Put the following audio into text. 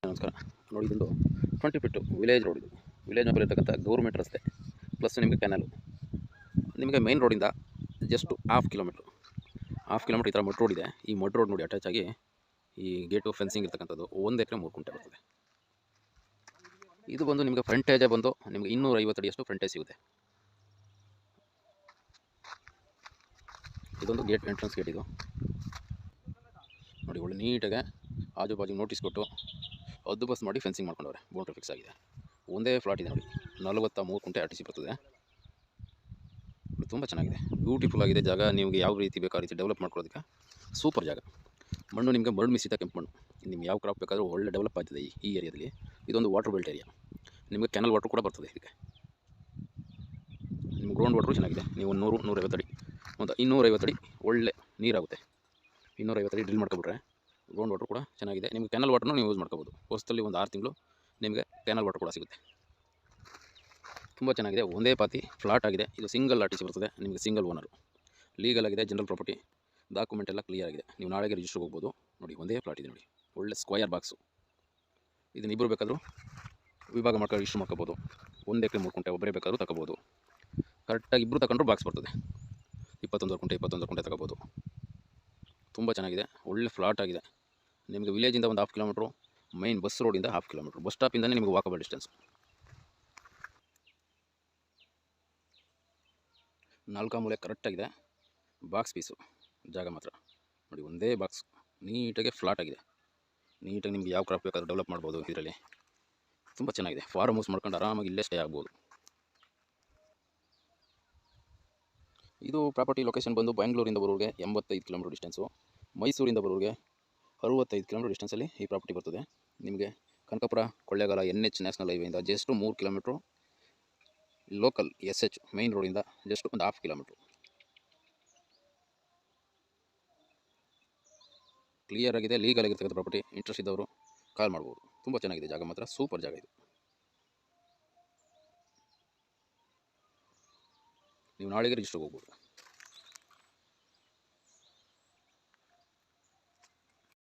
ನಮಸ್ಕಾರ. ನೋಡಿ, ಇದೊಂದು 20 ಫೀಟು ವಿಲೇಜ್ ರೋಡ್. ಇದು ವಿಲೇಜ್ ಮೇಲೆ ಇರ್ತಕ್ಕಂಥ ಗೌರ್ಮೆಂಟ್ ರಸ್ತೆ ಪ್ಲಸ್ ನಿಮಗೆ ಕೆನಲು. ನಿಮಗೆ ಮೈನ್ ರೋಡಿಂದ ಜಸ್ಟ್ ಹಾಫ್ ಕಿಲೋಮೀಟ್ರ್ ಈ ಥರ ಮಡ್ ರೋಡ್ ಇದೆ. ಈ ಮಡ್ ರೋಡ್ ನೋಡಿ ಅಟ್ಯಾಚ್ ಆಗಿ ಈ ಗೇಟು ಫೆನ್ಸಿಂಗ್ ಇರ್ತಕ್ಕಂಥದ್ದು 1 ಎಕರೆ 3 ಗುಂಟೆ ಬರ್ತದೆ. ಇದು ಬಂದು ನಿಮಗೆ ಫ್ರಂಟೇಜೇ ಬಂದು ನಿಮಗೆ 250 ಅಡಿಯಷ್ಟು ಫ್ರಂಟೇಜ್ ಸಿಗುತ್ತೆ. ಇದೊಂದು ಗೇಟ್, ಎಂಟ್ರೆನ್ಸ್ ಗೇಟ್. ಇದು ನೋಡಿ, ಒಳ್ಳೆ ನೀಟಾಗೆ ಆಜು ಬಾಜು ನೋಟಿಸ್ ಕೊಟ್ಟು ಹದ್ದು ಬಸ್ ಮಾಡಿ ಫೆನ್ಸಿಂಗ್ ಮಾಡ್ಕೊಂಡವ್ರೆ. ಬೌಂಡ್ರಿ ಫಿಕ್ಸ್ ಆಗಿದೆ. ಒಂದೇ ಫ್ಲಾಟ್ ಇದೆ ನೋಡಿ, 43 ಗುಂಟೆ RTC ಬರ್ತದೆ. ತುಂಬ ಚೆನ್ನಾಗಿದೆ, ಬ್ಯೂಟಿಫುಲ್ ಆಗಿದೆ ಜಾಗ. ನಿಮಗೆ ಯಾವ ರೀತಿ ಬೇಕು ಆ ರೀತಿ ಡೆವಲಪ್ ಮಾಡ್ಕೊಳ್ಳೋದಕ್ಕೆ ಸೂಪರ್ ಜಾಗ. ಮಣ್ಣು ನಿಮಗೆ ಮರಳು ಮಿಶ್ರಿತ ಕೆಂಪು ಮಣ್ಣು. ನಿಮ್ಗೆ ಯಾವ ಕ್ರಾಪ್ ಬೇಕಾದರೂ ಒಳ್ಳೆ ಡೆವಲಪ್ ಆಗ್ತದೆ ಈ ಏರಿಯಾದಲ್ಲಿ. ಇದೊಂದು ವಾಟರ್ ಬೆಲ್ಟ್ ಏರಿಯಾ. ನಿಮಗೆ ಕೆನಲ್ ವಾಟರ್ ಕೂಡ ಬರ್ತದೆ ಇದಕ್ಕೆ. ನಿಮ್ಗೆ ಗ್ರೌಂಡ್ ವಾಟ್ರು ಚೆನ್ನಾಗಿದೆ. ನೀವು 100-150 ಅಡಿ, ಒಂದು 250 ಅಡಿ ಒಳ್ಳೆ ನೀರಾಗುತ್ತೆ. 250 ಅಡಿ ಡ್ರಿಲ್ ಮಾಡ್ಕೊಬಿಟ್ರೆ ಗ್ರೌಂಡ್ ವಾಟರ್ ಕೂಡ ಚೆನ್ನಾಗಿದೆ. ನಿಮಗೆ ಕೆನಲ್ ವಾಟರ್ನು ನೀವು ಯೂಸ್ ಮಾಡ್ಕೋಬೋದು. ವರ್ಷದಲ್ಲಿ ಒಂದು 6 ತಿಂಗಳು ನಿಮಗೆ ಕೆನಲ್ ವಾಟರ್ ಕೂಡ ಸಿಗುತ್ತೆ. ತುಂಬ ಚೆನ್ನಾಗಿದೆ. ಒಂದೇ ಪಾತಿ ಫ್ಲಾಟ್ ಆಗಿದೆ. ಇದು ಸಿಂಗಲ್ RTC ಬರ್ತದೆ. ನಿಮಗೆ ಸಿಂಗಲ್ ಓನರು, ಲೀಗಲ್ ಆಗಿದೆ, ಜನರಲ್ ಪ್ರಾಪರ್ಟಿ, ಡಾಕ್ಯುಮೆಂಟ್ ಎಲ್ಲ ಕ್ಲಿಯರ್ ಆಗಿದೆ. ನೀವು ನಾಳೆಗೆ ರಿಜಿಸ್ಟರ್ಗೆ ಹೋಗ್ಬೋದು. ನೋಡಿ, ಒಂದೇ ಫ್ಲಾಟ್ ಇದೆ ನೋಡಿ, ಒಳ್ಳೆ ಸ್ಕ್ವಯರ್ ಬಾಕ್ಸು. ಇದನ್ನ ಇಬ್ಬರು ಬೇಕಾದರೂ ವಿಭಾಗ ಮಾಡ್ಕೊಂಡು ರಿಜಿಸ್ಟರ್ ಮಾಡ್ಕೋಬೋದು. 1 ಎಕರೆ 3 ಗುಂಟೆ ಒಬ್ಬರೇ ಬೇಕಾದರೂ ತಗೋಬೋದು. ಕರೆಕ್ಟಾಗಿ ಇಬ್ಬರು ತಗೊಂಡ್ರು ಬಾಕ್ಸ್ ಬರ್ತದೆ. 21 ಗುಂಟೆ ತಗೋಬೋದು. ತುಂಬ ಚೆನ್ನಾಗಿದೆ, ಒಳ್ಳೆ ಫ್ಲಾಟ್ ಆಗಿದೆ. ನಿಮಗೆ ವಿಲೇಜಿಂದ ಒಂದು 1/2 ಕಿಲೋಮೀಟ್ರು, ಮೈನ್ ಬಸ್ ರೋಡಿಂದ 1/2 ಕಿಲೋಮೀಟ್ರ್, ಬಸ್ ಸ್ಟಾಪಿಂದನೇ ನಿಮಗೆ ವಾಕಬಲ್ ಡಿಸ್ಟೆನ್ಸ್. 4 ಮೂಲೆ ಕರೆಕ್ಟಾಗಿದೆ. ಬಾಕ್ಸ್ ಪೀಸು ಜಾಗ ಮಾತ್ರ ನೋಡಿ, ಒಂದೇ ಬಾಕ್ಸ್. ನೀಟಾಗಿ ಫ್ಲಾಟ್ ಆಗಿದೆ. ನೀಟಾಗಿ ನಿಮ್ಗೆ ಯಾವ ಕ್ರಾಪ್ ಬೇಕಾದ್ರೂ ಡೆವಲಪ್ ಮಾಡ್ಬೋದು. ಇದರಲ್ಲಿ ತುಂಬ ಚೆನ್ನಾಗಿದೆ. ಫಾರ್ಮ್ ಹೌಸ್ ಮಾಡ್ಕೊಂಡು ಆರಾಮಾಗಿ ಇಲ್ಲೇ ಸ್ಟೇ ಆಗ್ಬೋದು. ಇದು ಪ್ರಾಪರ್ಟಿ ಲೊಕೇಶನ್ ಬಂದು ಬೆಂಗಳೂರಿಂದ ಬರೋರಿಗೆ 85 ಕಿಲೋಮೀಟರ್ ಡಿಸ್ಟೆನ್ಸು, ಮೈಸೂರಿಂದ ಬರೋರಿಗೆ 65 ಕಿಲೋಮೀಟರ್ ಡಿಸ್ಟೆನ್ಸಲ್ಲಿ ಈ ಪ್ರಾಪರ್ಟಿ ಬರ್ತದೆ. ನಿಮಗೆ ಕನಕಪುರ ಕೊಳ್ಳೇಗಾಲ NH ನ್ಯಾಷನಲ್ ಹೈವೇಯಿಂದ just 3 kilometre, local SH main ರೋಡಿಂದ ಜಸ್ಟ್ ಒಂದು 1/2 ಕಿಲೋಮೀಟ್ರು. ಕ್ಲಿಯರ್ ಆಗಿದೆ, ಲೀಗಲ್ ಆಗಿರ್ತಕ್ಕಂಥ ಪ್ರಾಪರ್ಟಿ. ಇಂಟ್ರೆಸ್ಟ್ ಇದ್ದವರು ಕಾಲ್ ಮಾಡ್ಬೋದು. ತುಂಬ ಚೆನ್ನಾಗಿದೆ ಜಾಗ ಮಾತ್ರ, ಸೂಪರ್ ಜಾಗ ಇದು. ನೀವು ನಾಳೆಗೆ ರಿಜಿಸ್ಟರ್ಗೆ ಹೋಗ್ಬೋದು.